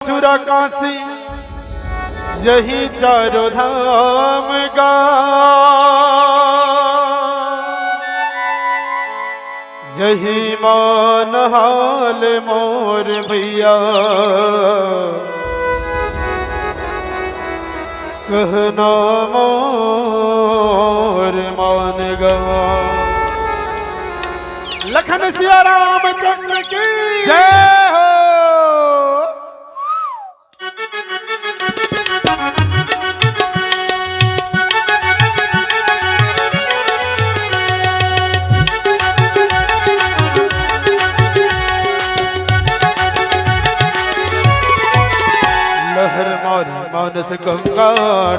मथुरा काशी यही चारों धाम का यही मान हाल मोर भैया कहना मोर मान गवा। लखन सिया रामचंद्र की जय हो। लहर मारी मानस गंगा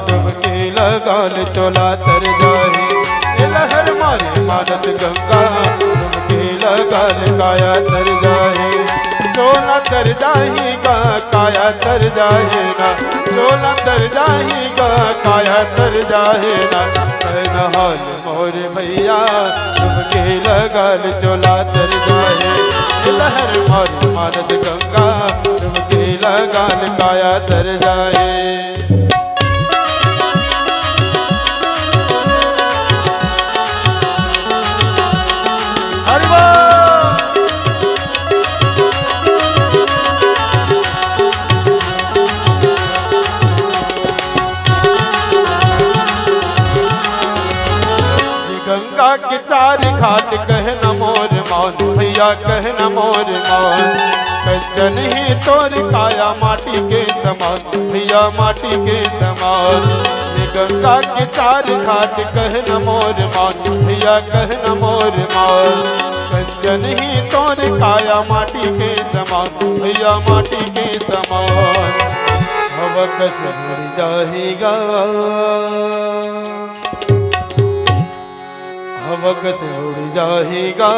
डुबकी लगाल चोला तर जाए। लहर मारी मानस गंगा डुबकी लगाल काया तर जाए। चोला तर जाएगा काया तर जाएगा, चोला तर जाएगा काया तर जाएगा। हाल मोर भैया डुबकी लगाल चोला तर जाए। लहर मारी मानस गंगा डुबकी लगाल काया तर जाए। गंगा के चार घाट कहना मोर मान भैया कहना मोर मान। कंचन ही तोर काया माटी के समान भैया माटी के समान। गंगा के चार घाट कहना मोर मान भैया कहना मोर मान। कंचन ही तोर काया माटी के समान भैया माटी के समान। हवक से उड़ जाएगा हवक से उड़ जाएगा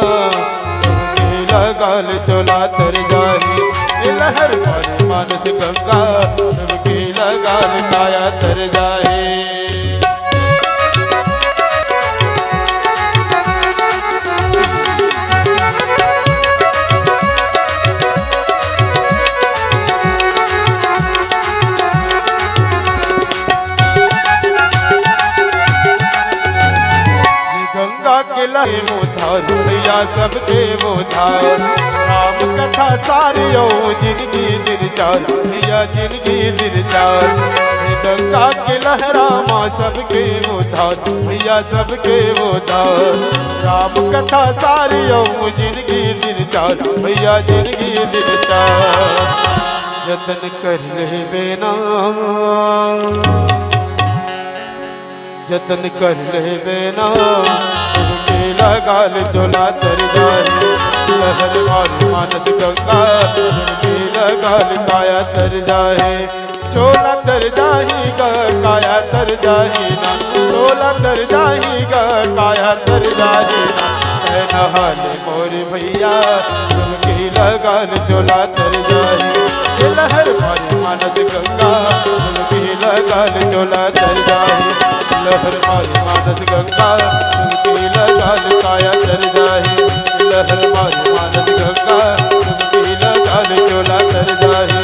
लगाल चोला तर जाए। लहर मारी मानस गंगा डुबकी लगाल काया तर जाए। के लहे वो धार भैया सबके वो धार। राम कथा सारी जिंदगी निर्चार भैया जिंदगी निर्चार। गंगा के लहरा माँ सबके वो धार भैया सबके वो धार। राम कथा सारी जिंदगी निर्चार भैया जिंदगी निर्चार। जतन कर ले बेना जतन कर ले बेना लगाल चोला तर जाए। लहर मारी मानस गंगा डुबकी लगाल काया तर जाए। चोला तर जाएगा काया तर जाएगा, चोला तर जाएगा काया तर जाएगा। हाल मोर भैया डुबकी लगाल चोला तर जाए। लहर मारी मानस गंगा डुबकी लगाल चोला तर जाए। लहर मारी मानस गंगा डुबकी लगाल काया तर जाए। लहर मारी मानस गंगा डुबकी लगाल चोला तर जाए।